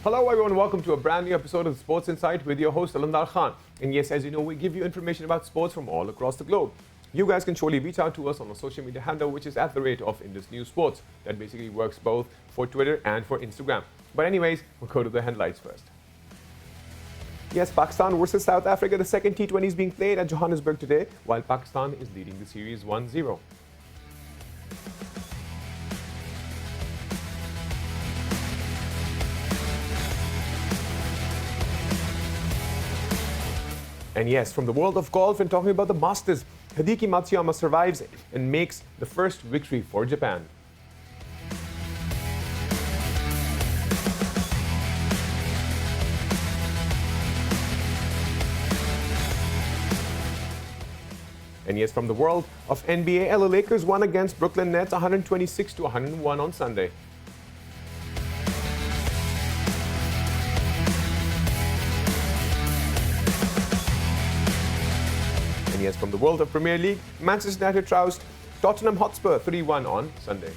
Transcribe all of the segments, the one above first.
Hello everyone, welcome to a brand new episode of Sports Insight with your host Alandar Khan. And yes, as you know, we give you information about sports from all across the globe. You guys can surely reach out to us on our social media handle, which is @ Indus News Sports. That basically works both for Twitter and for Instagram. But anyways, we'll go to the headlines first. Yes, Pakistan versus South Africa. The second T20 is being played at Johannesburg today, while Pakistan is leading the series 1-0. And yes, from the world of golf and talking about the Masters, Hideki Matsuyama survives and makes the first victory for Japan. And yes, from the world of NBA, LA Lakers won against Brooklyn Nets 126-101 on Sunday. And yes, from the world of Premier League, Manchester United trounced Tottenham Hotspur 3-1 on Sunday.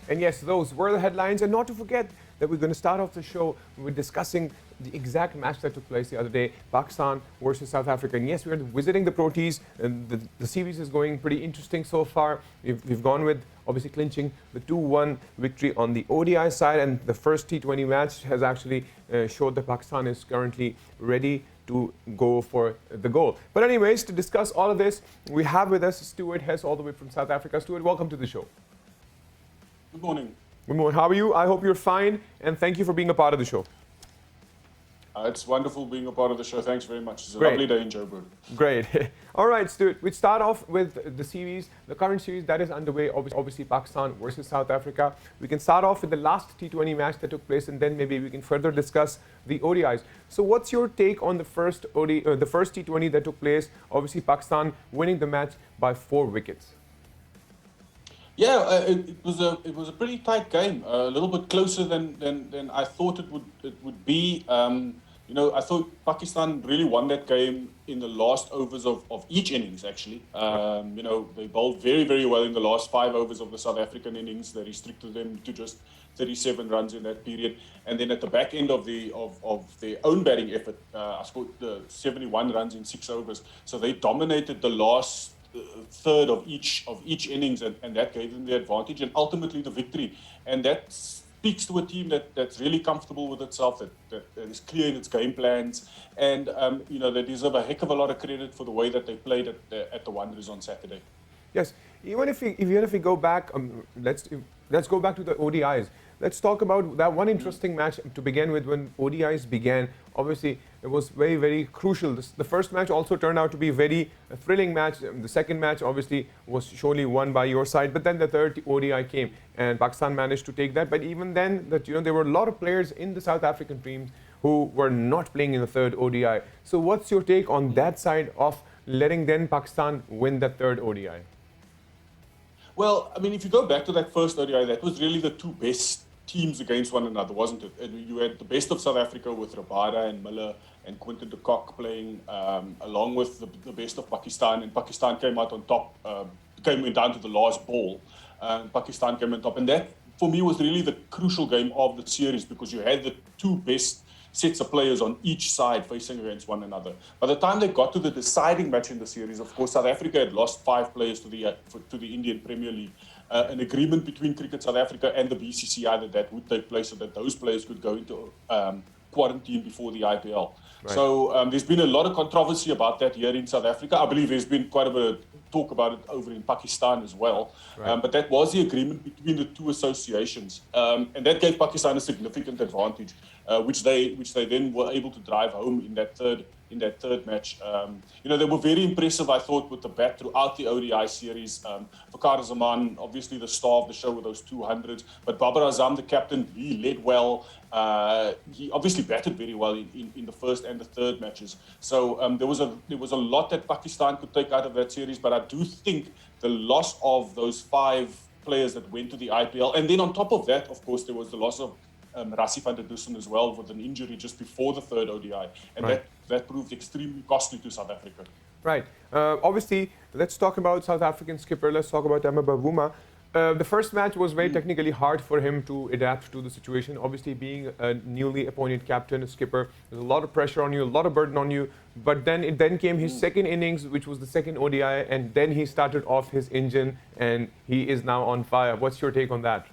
And yes, those were the headlines. And not to forget that we're going to start off the show with discussing the exact match that took place the other day, Pakistan versus South Africa. And yes, we're visiting the Pro Teas, and the series is going pretty interesting so far. We've gone with obviously clinching the 2-1 victory on the ODI side, and the first T20 match has actually showed that Pakistan is currently ready to go for the goal. But anyways, to discuss all of this, we have with us Stuart Hess all the way from South Africa. Stuart, welcome to the show. Good morning. Good morning. How are you? I hope you're fine, and thank you for being a part of the show. It's wonderful being a part of the show. Thanks very much. It's a Great. lovely day in Joburg. Great. All right, Stuart, we start off with the series, the current series that is underway, obviously Pakistan versus South Africa. We can start off with the last T20 match that took place, and then maybe we can further discuss the ODIs. So what's your take on the first T20 that took place? Obviously, Pakistan winning the match by 4 wickets. Yeah, it was a pretty tight game. A little bit closer than I thought it would be. I thought Pakistan really won that game in the last overs of each innings, actually. They bowled very, very well in the last 5 overs of the South African innings. They restricted them to just 37 runs in that period. And then at the back end of their own batting effort, I scored 71 runs in 6 overs. So they dominated the last third of each innings, and that gave them the advantage and ultimately the victory. And that speaks to a team that's really comfortable with itself, that is clear in its game plans, and they deserve a heck of a lot of credit for the way that they played at the Wanderers on Saturday. Yes, even if we go back, let's go back to the ODIs. Let's talk about that one interesting match to begin with. When ODIs began, obviously it was very, very crucial. The first match also turned out to be a very thrilling match. The second match obviously was surely won by your side, but then the third ODI came and Pakistan managed to take that. But even then, there were a lot of players in the South African team who were not playing in the third ODI. So what's your take on that side of letting then Pakistan win that third ODI? Well, I mean, if you go back to that first ODI, that was really the two best teams against one another, wasn't it? And you had the best of South Africa with Rabada and Miller and Quinton de Kock playing along with the best of Pakistan, and Pakistan came out on top, went down to the last ball. Pakistan came on top, and that for me was really the crucial game of the series, because you had the two best sets of players on each side facing against one another. By the time they got to the deciding match in the series, of course, South Africa had lost 5 players to the Indian Premier League. An agreement between Cricket South Africa and the BCCI that would take place so that those players could go into quarantine before the IPL. Right. So there's been a lot of controversy about that here in South Africa. I believe there's been quite a bit of talk about it over in Pakistan as well. Right. But that was the agreement between the two associations. And that gave Pakistan a significant advantage, which they then were able to drive home in that third match. They were very impressive, I thought, with the bat throughout the ODI series. Fakhar Zaman, obviously the star of the show with those 200s, but Babar Azam, the captain, he led well. He obviously batted very well in the first and the third matches. So there was a lot that Pakistan could take out of that series, but I do think the loss of those 5 players that went to the IPL, and then on top of that, of course, there was the loss of Rassie van der Dussen as well with an injury just before the third ODI, and that proved extremely costly to South Africa. Right. Obviously, let's talk about South African skipper. Let's talk about Temba Bavuma. The first match was very technically hard for him to adapt to the situation. Obviously, being a newly appointed captain, a skipper, there's a lot of pressure on you, a lot of burden on you. But then came his second innings, which was the second ODI, and then he started off his engine, and he is now on fire. What's your take on that?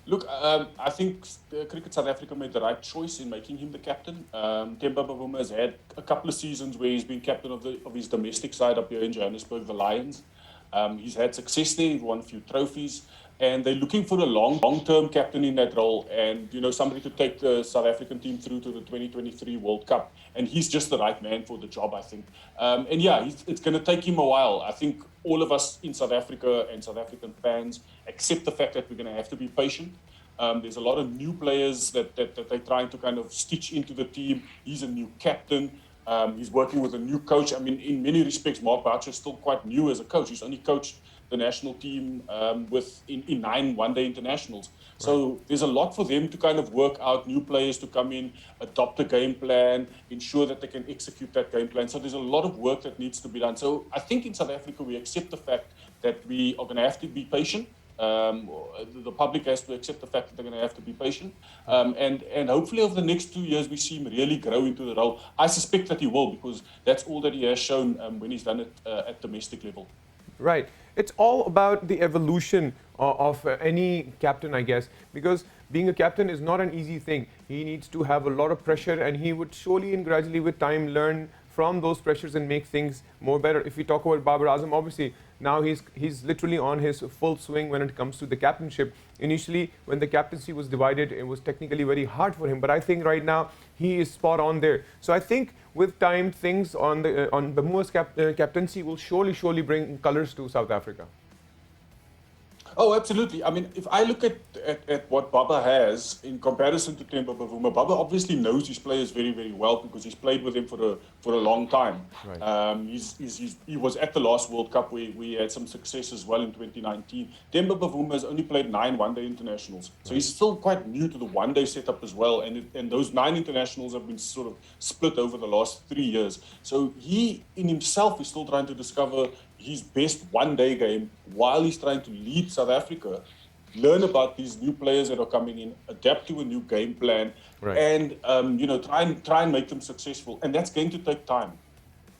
Look, I think Cricket South Africa made the right choice in making him the captain. Temba Bavuma has had a couple of seasons where he's been captain of his domestic side up here in Johannesburg, the Lions. He's had success there, he's won a few trophies, and they're looking for a long-term captain in that role, and somebody to take the South African team through to the 2023 World Cup. And he's just the right man for the job, I think. And yeah, it's going to take him a while. I think all of us in South Africa and South African fans accept the fact that we're going to have to be patient. There's a lot of new players that they're trying to kind of stitch into the team. He's a new captain. He's working with a new coach. I mean, in many respects, Mark Boucher is still quite new as a coach. He's only coached the national team in 9 one-day internationals. Right. So there's a lot for them to kind of work out, new players to come in, adopt a game plan, ensure that they can execute that game plan. So there's a lot of work that needs to be done. So I think in South Africa, we accept the fact that we are going to have to be patient. The public has to accept the fact that they're going to have to be patient. And hopefully over the next 2 years, we see him really grow into the role. I suspect that he will, because that's all that he has shown when he's done it at domestic level. Right. It's all about the evolution of any captain, I guess, because being a captain is not an easy thing. He needs to have a lot of pressure, and he would slowly and gradually with time learn from those pressures and make things more better. If we talk about Babar Azam, obviously now he's literally on his full swing when it comes to the captainship. Initially, when the captaincy was divided, it was technically very hard for him, but I think right now he is spot on there. So I think with time, things on Bamua's captaincy will surely bring colors to South Africa. Oh, absolutely. I mean, if I look at what Baba has in comparison to Temba Bavuma, Baba obviously knows his players very, very well because he's played with them for a long time. Right. He was at the last World Cup where we had some success as well in 2019. Temba Bavuma has only played 9 one-day internationals. So he's still quite new to the one-day setup as well. And those 9 internationals have been sort of split over the last 3 years. So he, in himself, is still trying to discover his best one-day game while he's trying to lead South Africa, learn about these new players that are coming in, adapt to a new game plan, right, and try and make them successful. And that's going to take time.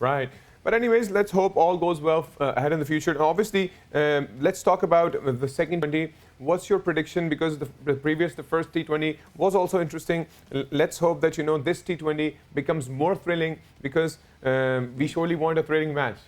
Right. But anyways, let's hope all goes well ahead in the future. And obviously, let's talk about the second T20. What's your prediction? Because the first T20 was also interesting. Let's hope that this T20 becomes more thrilling, because we surely want a thrilling match.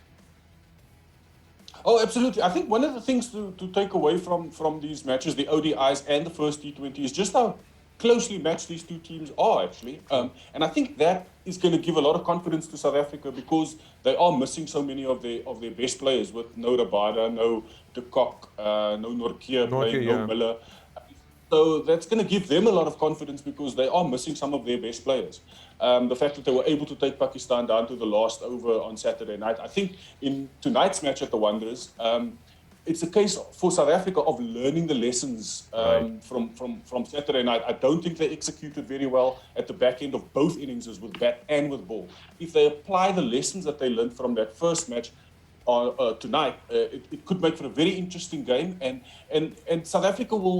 Oh, absolutely. I think one of the things to take away from these matches, the ODIs and the first T20, is just how closely matched these two teams are, actually. And I think that is going to give a lot of confidence to South Africa, because they are missing so many of their best players, with no Rabada, no De Kock, no Nortje playing, no Miller. So that's going to give them a lot of confidence, because they are missing some of their best players. The fact that they were able to take Pakistan down to the last over on Saturday night. I think in tonight's match at the Wanderers, it's a case for South Africa of learning the lessons from Saturday night. I don't think they executed very well at the back end of both innings with bat and with ball. If they apply the lessons that they learned from that first match tonight, it could make for a very interesting game, and South Africa will,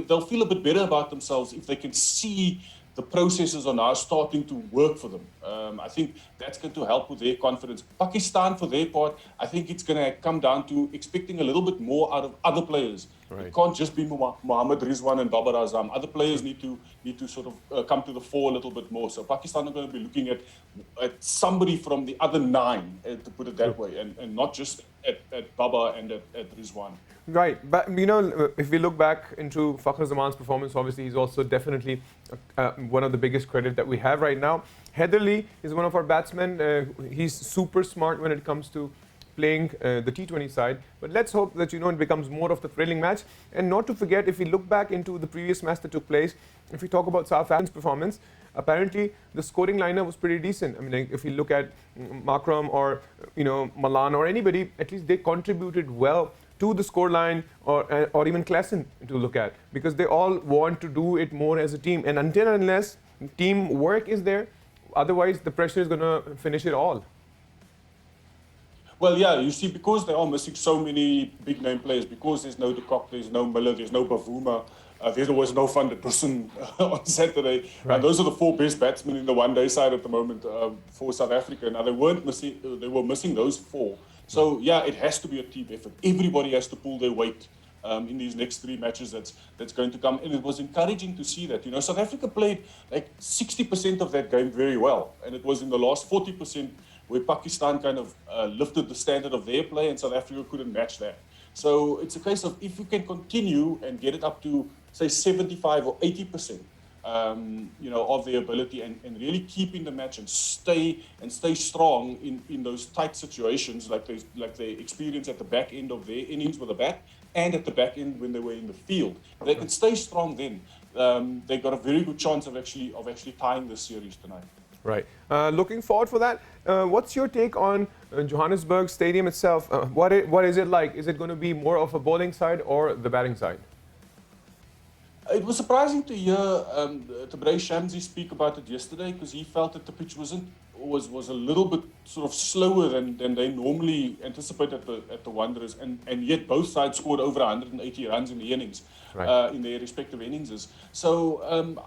they'll feel a bit better about themselves if they can see the processes are now starting to work for them. I think that's going to help with their confidence. Pakistan, for their part, I think it's going to come down to expecting a little bit more out of other players. Right. It can't just be Mohammad Rizwan and Babar Azam. Other players need to sort of come to the fore a little bit more. So Pakistan are going to be looking at somebody from the other 9, to put it that way, and not just at Baba and at Rizwan. Right, but if we look back into Fakhar Zaman's performance, obviously he's also definitely one of the biggest credit that we have right now. Heatherly is one of our batsmen. He's super smart when it comes to playing the T20 side. But let's hope that it becomes more of the thrilling match. And not to forget, if we look back into the previous match that took place, if we talk about South Africa's performance, apparently the scoring lineup was pretty decent. I mean, if we look at Makram or Malan or anybody, at least they contributed well to the scoreline, or even Klassen to look at, because they all want to do it more as a team. And until and unless teamwork is there, otherwise the pressure is going to finish it all. Well, yeah, you see, because they are missing so many big name players, because there's no De Kock, there's no Miller, there's no Bavuma, there was no Van der Dussen on Saturday. Right. Those are the four best batsmen in the one-day side at the moment for South Africa. Now, they were missing those four. So, yeah, it has to be a team effort. Everybody has to pull their weight in these next three matches that's going to come. And it was encouraging to see that. You know, South Africa played like 60% of that game very well. And it was in the last 40% where Pakistan kind of lifted the standard of their play and South Africa couldn't match that. So it's a case of if we can continue and get it up to, say, 75 or 80%, you know, of their ability and really keep in the match and stay strong in those tight situations like they experienced at the back end of their innings with the bat and at the back end when they were in the field. If they can stay strong then, they've got a very good chance of actually tying this series tonight. Right. Looking forward for that. What's your take on Johannesburg Stadium itself? What is it like? Is it going to be more of a bowling side or the batting side? It was surprising to hear Tabrei Shamsi speak about it yesterday because he felt that the pitch was a little bit sort of slower than they normally anticipate at the Wanderers, and yet both sides scored over 180 runs in the innings, right. in their respective innings. So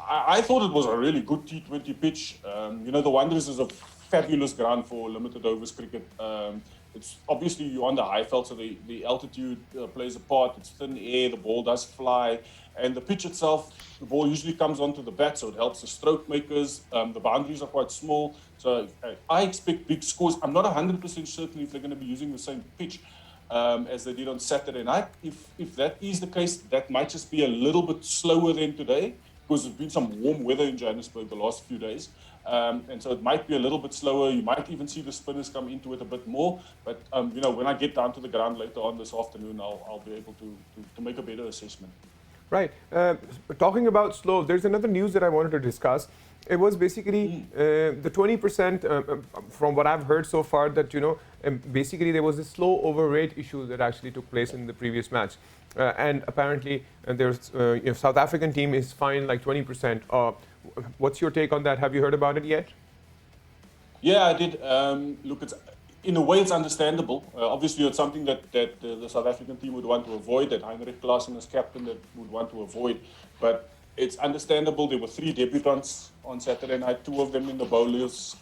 I thought it was a really good T20 pitch. You know, the Wanderers is a fabulous ground for limited overs cricket. It's obviously you're on the high veld, so the altitude plays a part. It's thin air, the ball does fly, and the pitch itself, the ball usually comes onto the bat, so it helps the stroke makers. The boundaries are quite small, so I expect big scores. I'm not 100% certain if they're going to be using the same pitch as they did on Saturday night. If that is the case, that might just be a little bit slower than today, because there's been some warm weather in Johannesburg the last few days. And so it might be a little bit slower. You might even see the spinners come into it a bit more. But, you know, when I get down to the ground later on this afternoon, I'll be able to make a better assessment. Right. Talking about slow, there's another news that I wanted to discuss. It was basically the 20% from what I've heard so far that, you know, basically there was a slow over rate issue that actually took place in the previous match. And apparently there's, you know, South African team is fined like 20%. What's your take on that? Have you heard about it yet? Yeah, I did. Look, in a way, it's understandable. Obviously, it's something that the South African team would want to avoid, that Heinrich Klaasen as captain that would want to avoid. But it's understandable. There were 3 debutants on Saturday night, 2 of them in the bowlers.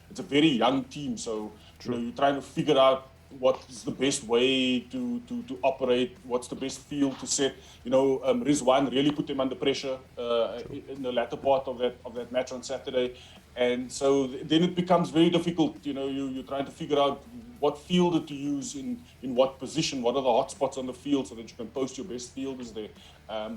It's a very young team, so you know, you're trying to figure out what is the best way to operate, what's the best field to set. You know, Rizwan really put them under pressure in the latter part of that match on Saturday. And so then it becomes very difficult. You know, you're trying to figure out what fielder to use in what position, what are the hot spots on the field so that you can post your best fielders there,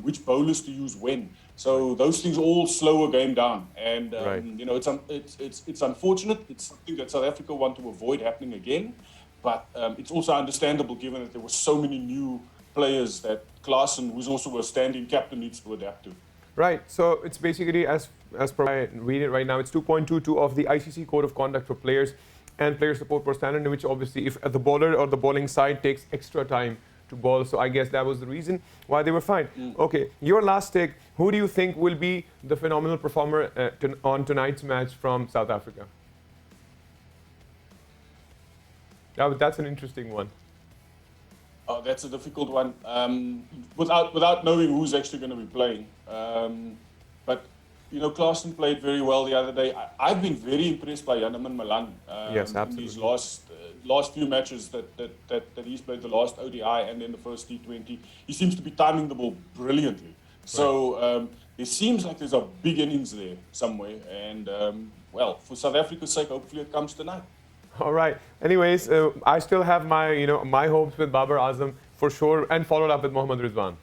which bowlers to use when. So those things all slow a game down. And, you know, it's unfortunate. It's something that South Africa want to avoid happening again. But it's also understandable given that there were so many new players that Klaasen, who's also a standing captain, needs to adapt to. Right. So it's basically, as per I read it right now, it's 2.22 of the ICC Code of Conduct for Players and Player Support per standard, in which obviously if the bowler or the bowling side takes extra time to bowl. So I guess that was the reason why they were fined. Okay, your last take. Who do you think will be the phenomenal performer on tonight's match from South Africa? That's an interesting one. Oh, that's a difficult one. Without knowing who's actually going to be playing. But, you know, Klaasen played very well the other day. I've been very impressed by Janneman Malan yes, in these last few matches that he's played, the last ODI and then the first T20. He seems to be timing the ball brilliantly. So it seems like there's a big innings there somewhere. And, well, for South Africa's sake, hopefully it comes tonight. All right. Anyways, I still have my hopes with Babar Azam for sure, and followed up with Mohammad Rizwan.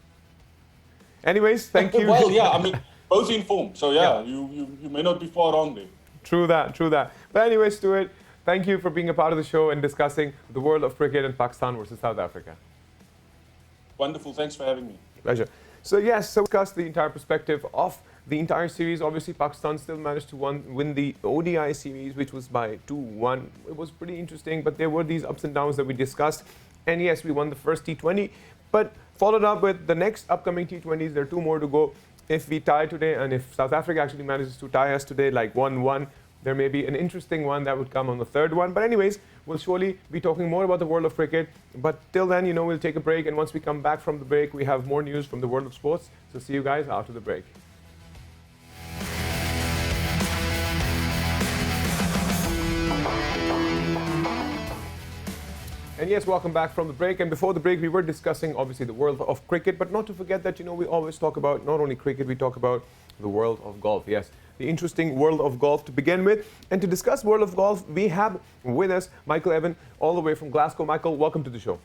Anyways, thank you. Well, yeah, I mean, both in form. So yeah. You may not be far wrong there. True that. But anyways, Stuart, thank you for being a part of the show and discussing the world of cricket and Pakistan versus South Africa. Wonderful. Thanks for having me. Pleasure. So yes, so we discussed the entire perspective of the entire series. Obviously, Pakistan still managed to win the ODI series, which was by 2-1. It was pretty interesting, but there were these ups and downs that we discussed. And yes, we won the first T20, but followed up with the next upcoming T20s. There are 2 more to go. If we tie today, and if South Africa actually manages to tie us today, like 1-1, There may be an interesting one that would come on the third one. But anyways, we'll surely be talking more about the world of cricket. But till then, we'll take a break. And once we come back from the break, we have more news from the world of sports. So see you guys after the break. And yes, welcome back from the break. And before the break, we were discussing, obviously, the world of cricket. But not to forget that, we always talk about not only cricket, we talk about the world of golf. Yes, the interesting world of golf to begin with. And to discuss world of golf, we have with us Michael Evan, all the way from Glasgow. Michael, welcome to the show.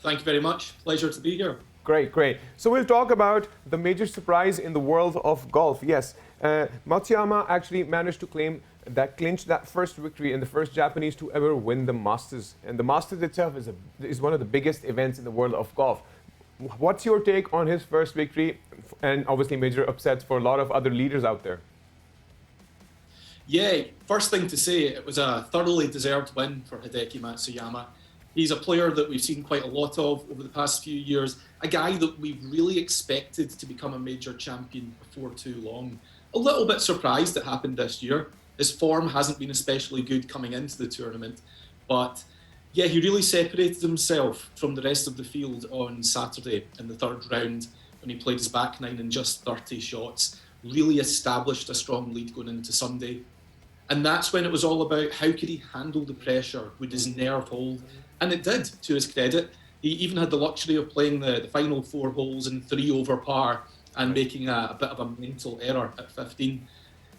Thank you very much. Pleasure to be here. Great, great. So we'll talk about the major surprise in the world of golf. Yes, Matsuyama actually managed to clinch that first victory and the first Japanese to ever win the Masters. And the Masters itself is one of the biggest events in the world of golf. What's your take on his first victory and obviously major upsets for a lot of other leaders out there? Yeah, first thing to say, it was a thoroughly deserved win for Hideki Matsuyama. He's a player that we've seen quite a lot of over the past few years, a guy that we've really expected to become a major champion before too long. A little bit surprised it happened this year. His form hasn't been especially good coming into the tournament, but yeah, he really separated himself from the rest of the field on Saturday in the third round when he played his back nine in just 30 shots, really established a strong lead going into Sunday. And that's when it was all about how could he handle the pressure, would his nerve hold? And it did, to his credit. He even had the luxury of playing the final 4 holes in 3 over par and making a bit of a mental error at 15.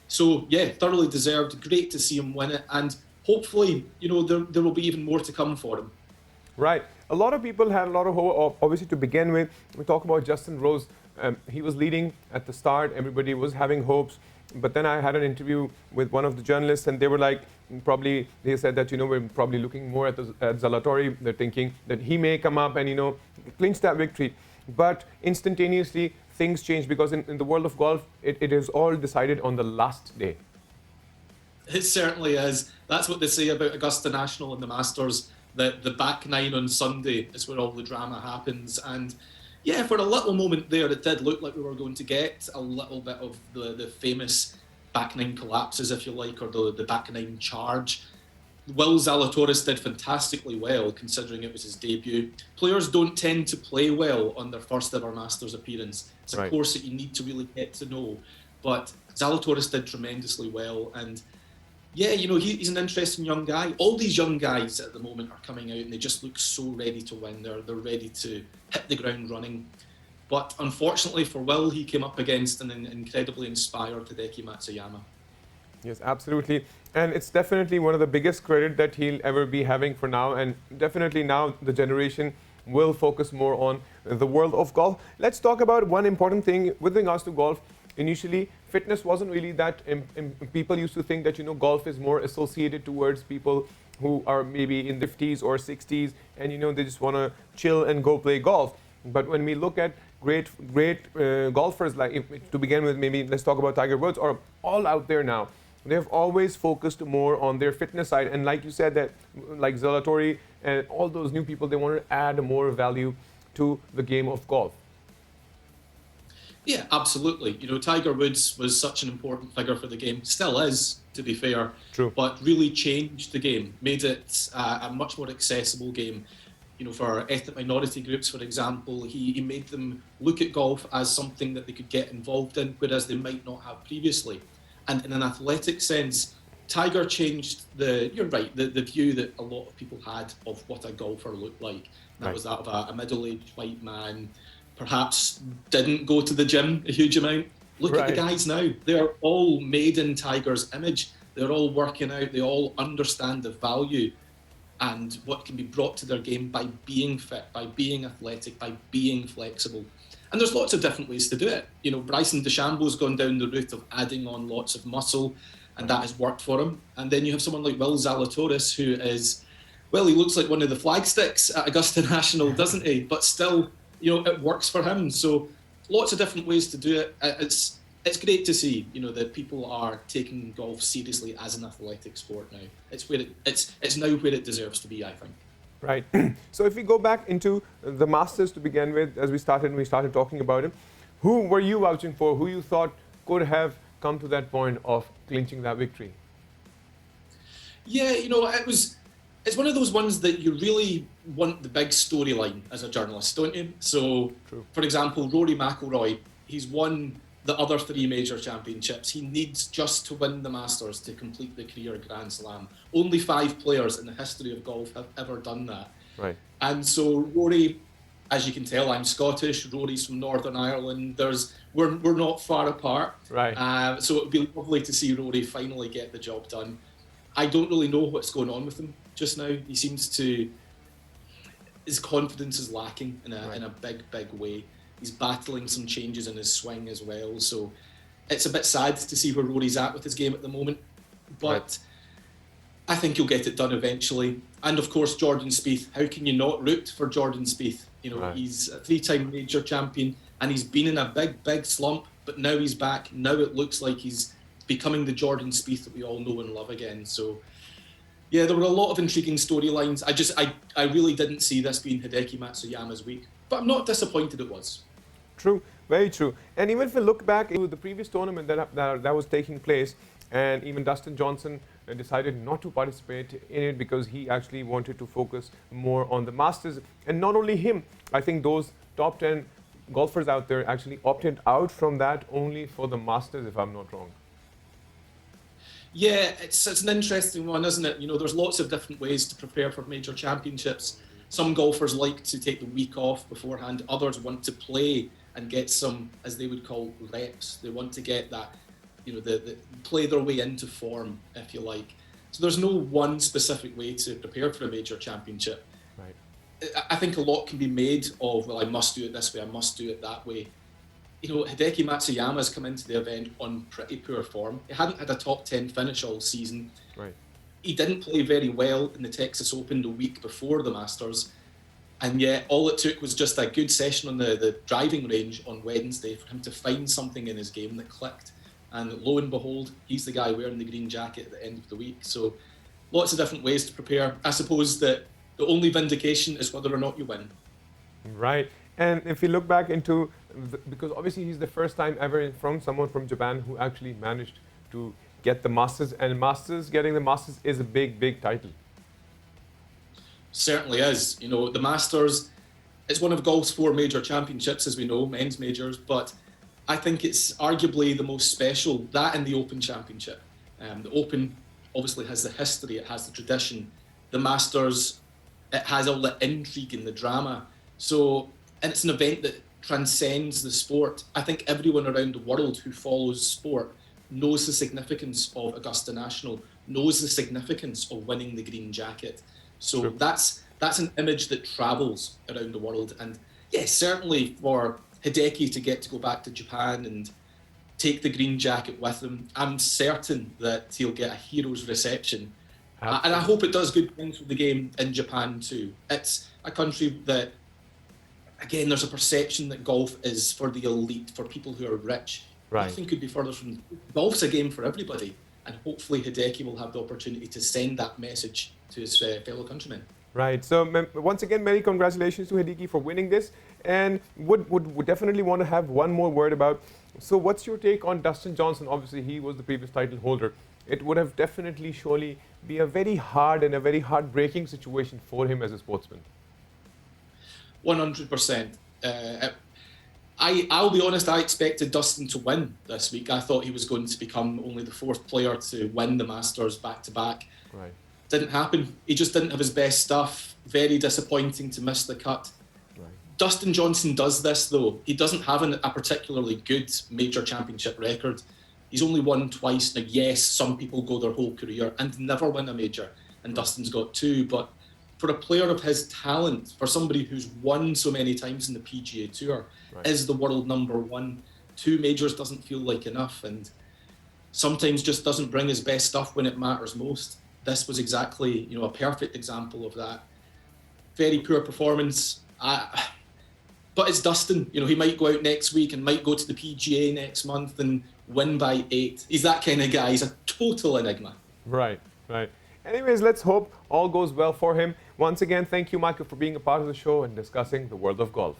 So yeah, thoroughly deserved. Great to see him win it, and hopefully, there will be even more to come for him. Right. A lot of people had a lot of hope. Obviously, to begin with, we talk about Justin Rose. He was leading at the start. Everybody was having hopes. But then I had an interview with one of the journalists, and they were like, they said that, we're probably looking more at Zalatori. They're thinking that he may come up and, clinch that victory. But instantaneously, things change because in the world of golf, it is all decided on the last day. It certainly is. That's what they say about Augusta National and the Masters, that the back nine on Sunday is where all the drama happens. And yeah, for a little moment there, it did look like we were going to get a little bit of the famous back nine collapses, if you like, or the back nine charge. Will Zalatoris did fantastically well, considering it was his debut. Players don't tend to play well on their first ever Masters appearance. It's a course that you need to really get to know. But Zalatoris did tremendously well. And yeah, he's an interesting young guy. All these young guys at the moment are coming out and they just look so ready to win. They're ready to hit the ground running. But unfortunately for Will, he came up against an incredibly inspired Hideki Matsuyama. Yes, absolutely. And it's definitely one of the biggest credit that he'll ever be having for now. And definitely now the generation will focus more on the world of golf. Let's talk about one important thing with regards to golf. Initially, fitness wasn't really that. People used to think that, golf is more associated towards people who are maybe in their 50s or 60s and, they just want to chill and go play golf. But when we look at great golfers, like to begin with, maybe let's talk about Tiger Woods, or all out there now, they have always focused more on their fitness side. And like you said, that like Zalatori and all those new people, they want to add more value to the game of golf. Yeah, absolutely. Tiger Woods was such an important figure for the game, still is, to be fair. True. But really changed the game, made it a much more accessible game. For ethnic minority groups, for example, he made them look at golf as something that they could get involved in, whereas they might not have previously. And in an athletic sense, Tiger changed the view that a lot of people had of what a golfer looked like. That was that of a middle-aged white man, perhaps didn't go to the gym a huge amount. Look at the guys now. They're all made in Tiger's image. They're all working out. They all understand the value and what can be brought to their game by being fit, by being athletic, by being flexible. And there's lots of different ways to do it. Bryson DeChambeau's gone down the route of adding on lots of muscle, and that has worked for him. And then you have someone like Will Zalatoris, who is, well, he looks like one of the flagsticks at Augusta National, doesn't he? But still, it works for him. So lots of different ways to do it. It's great to see, that people are taking golf seriously as an athletic sport now. It's now where it deserves to be, I think. Right. So if we go back into the Masters to begin with, as we started talking about it, who were you vouching for? Who you thought could have come to that point of clinching that victory? Yeah, it's one of those ones that you really want the big storyline as a journalist, don't you? So, True. for example, Rory McIlroy, he's won the other 3 major championships. He needs just to win the Masters to complete the career Grand Slam. Only 5 players in the history of golf have ever done that. Right. And so Rory, as you can tell, I'm Scottish. Rory's from Northern Ireland. We're not far apart. Right. So it would be lovely to see Rory finally get the job done. I don't really know what's going on with him just now. He seems to, his confidence is lacking in a big way. He's battling some changes in his swing as well. So it's a bit sad to see where Rory's at with his game at the moment. But I think he'll get it done eventually. And of course, Jordan Spieth. How can you not root for Jordan Spieth? He's a 3-time major champion and he's been in a big slump, but now he's back. Now it looks like he's becoming the Jordan Spieth that we all know and love again. So yeah, there were a lot of intriguing storylines. I really didn't see this being Hideki Matsuyama's week, but I'm not disappointed it was. True, very true. And even if we look back to the previous tournament that was taking place, and even Dustin Johnson decided not to participate in it because he actually wanted to focus more on the Masters. And not only him, I think those top 10 golfers out there actually opted out from that only for the Masters, if I'm not wrong. Yeah, it's an interesting one, isn't it? There's lots of different ways to prepare for major championships. Some golfers like to take the week off beforehand. Others want to play and get some, as they would call, reps. They want to get that, play their way into form, if you like. So there's no one specific way to prepare for a major championship. Right. I think a lot can be made of, well, I must do it this way, I must do it that way. Hideki Matsuyama's come into the event on pretty poor form. He hadn't had a top 10 finish all season. Right. He didn't play very well in the Texas Open the week before the Masters. And yet all it took was just a good session on the driving range on Wednesday for him to find something in his game that clicked. And lo and behold, he's the guy wearing the green jacket at the end of the week. So lots of different ways to prepare. I suppose that the only vindication is whether or not you win. Right. And if you look back into, because obviously he's the first time ever from someone from Japan who actually managed to get the Masters, and getting the Masters is a big title. Certainly is. The Masters, it's one of golf's 4 major championships, as we know, men's majors, but I think it's arguably the most special, that and the Open Championship. The Open obviously has the history, it has the tradition. The Masters, it has all the intrigue and the drama. And it's an event that transcends the sport. I think everyone around the world who follows sport knows the significance of Augusta National, knows the significance of winning the green jacket. So True. that's an image that travels around the world. And yes, certainly for Hideki to get to go back to Japan and take the green jacket with him, I'm certain that he'll get a hero's reception. And I hope it does good things for the game in Japan too. It's a country that, again, there's a perception that golf is for the elite, for people who are rich. Right. Nothing could be further from. Golf's a game for everybody, and hopefully Hideki will have the opportunity to send that message to his fellow countrymen. Right. So once again, many congratulations to Hideki for winning this, and would definitely want to have one more word about. So what's your take on Dustin Johnson? Obviously, he was the previous title holder. It would have definitely, surely, be a very hard and a very heartbreaking situation for him as a sportsman. 100%. I'll be honest, I expected Dustin to win this week. I thought he was going to become only the 4th player to win the Masters back-to-back. Right. Didn't happen. He just didn't have his best stuff. Very disappointing to miss the cut. Right. Dustin Johnson does this, though. He doesn't have a particularly good major championship record. He's only won twice. Now, yes, some people go their whole career and never win a major, and Dustin's got 2, but for a player of his talent, for somebody who's won so many times in the PGA Tour, Right. is the world #1. 2 majors doesn't feel like enough, and sometimes just doesn't bring his best stuff when it matters most. This was exactly, a perfect example of that. Very poor performance. But it's Dustin. He might go out next week and might go to the PGA next month and win by 8. He's that kind of guy. He's a total enigma. Right. Anyways, let's hope all goes well for him. Once again, thank you, Michael, for being a part of the show and discussing the world of golf.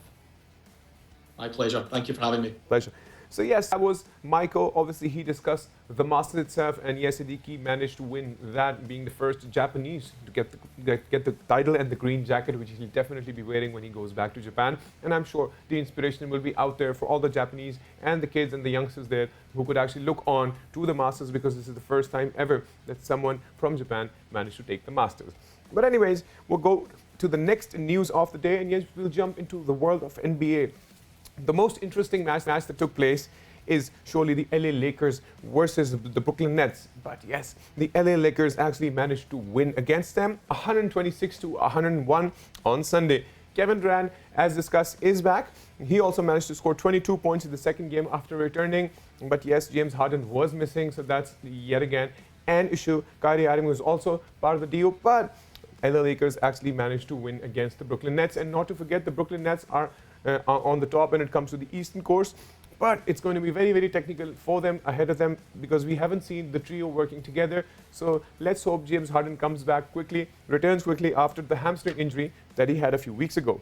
My pleasure. Thank you for having me. Pleasure. So yes, that was Michael. Obviously, he discussed the Masters itself, and yes, Hideki managed to win that, being the first Japanese to get the title and the green jacket, which he'll definitely be wearing when he goes back to Japan. And I'm sure the inspiration will be out there for all the Japanese and the kids and the youngsters there who could actually look on to the Masters, because this is the first time ever that someone from Japan managed to take the Masters. But anyways, we'll go to the next news of the day, and yes, we'll jump into the world of NBA. The most interesting match that took place is surely the LA Lakers versus the Brooklyn Nets. But yes, the LA Lakers actually managed to win against them 126-101 on Sunday. Kevin Durant, as discussed, is back. He also managed to score 22 points in the second game after returning. But yes, James Harden was missing, so that's yet again an issue. Kyrie Irving was also part of the deal, but LA Lakers actually managed to win against the Brooklyn Nets. And not to forget, the Brooklyn Nets are on the top when it comes to the Eastern course. But it's going to be very, very technical for them, ahead of them, because we haven't seen the trio working together. So let's hope James Harden comes back quickly, returns quickly after the hamstring injury that he had a few weeks ago.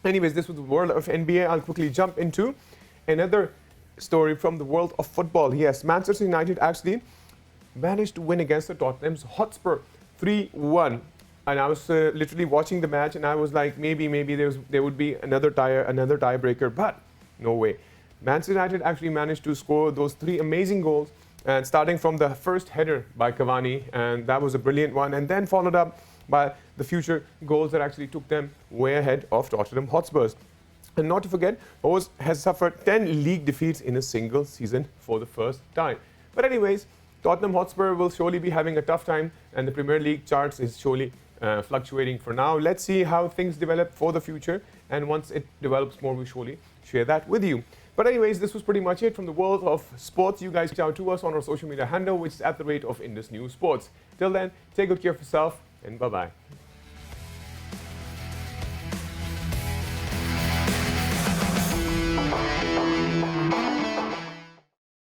Anyways, this was the world of NBA. I'll quickly jump into another story from the world of football. Yes, Manchester United actually managed to win against the Tottenham's Hotspur 3-1. And I was literally watching the match, and I was like, maybe there would be another tiebreaker, but no way. Manchester United actually managed to score those 3 amazing goals, and starting from the first header by Cavani, and that was a brilliant one, and then followed up by the future goals that actually took them way ahead of Tottenham Hotspurs. And not to forget, Oz has suffered 10 league defeats in a single season for the first time. But anyways, Tottenham Hotspur will surely be having a tough time, and the Premier League charts is surely fluctuating for now. Let's see how things develop for the future, and once it develops more, we'll surely share that with you. But anyways, this was pretty much it from the world of sports. You guys reach out to us on our social media handle, which is @Indus News Sports. Till then, take good care of yourself, and bye-bye.